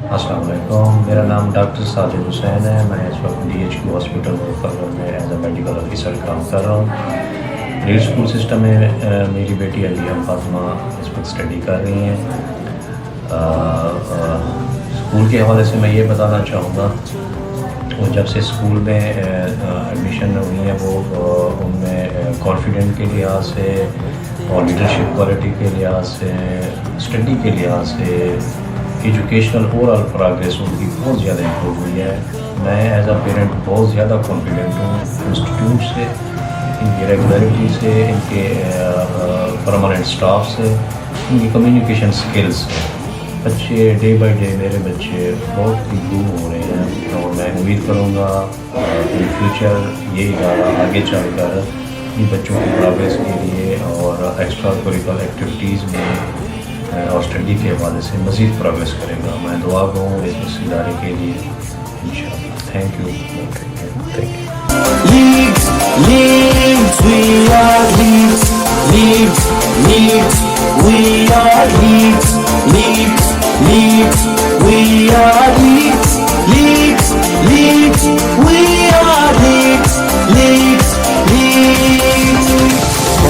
السلام علیکم، میرا نام ڈاکٹر ساجد حسین ہے. میں اس وقت DHQ ہاسپٹل مظفر میں ایز اے میڈیکل آفیسر کام کر رہا ہوں. لیڈ اسکول سسٹم میں میری بیٹی علیہ فاطمہ اس وقت اسٹڈی کر رہی ہیں. اسکول کے حوالے سے میں یہ بتانا چاہوں گا، وہ جب سے اسکول میں ایڈمیشن ہوئی ہے وہ ان میں کانفیڈنٹ کے لحاظ سے اور لیڈرشپ کوالٹی کے لحاظ سے، اسٹڈی کے لحاظ سے، ایجوکیشنل اوور آل پروگریس ان کی بہت زیادہ امپروو ہوئی ہے. میں ایز اے پیرنٹ بہت زیادہ کانفیڈنٹ ہوں انسٹیٹیوٹ سے، ان کی ریگولرٹی سے، ان کے پرماننٹ اسٹاف سے، ان کی کمیونیکیشن اسکلز سے. بچے ڈے بائی ڈے میرے بچے بہت امپروو ہو رہے ہیں، اور میں امید کروں گا ان فیوچر یہ ادارہ آگے چل کر ان بچوں کی پروگریس کے لیے اور ایکسٹرا کوریکولر ایکٹیویٹیز میں اور اسٹڈی کے حوالے سے مزید پروگریس کرے گا. میں دعا گوں اس ادارے کے لیے انشاءاللہ. Thank you. Leads, leads, we are leads, leads, leads, we are leads, leads, leads, we are leads, leads.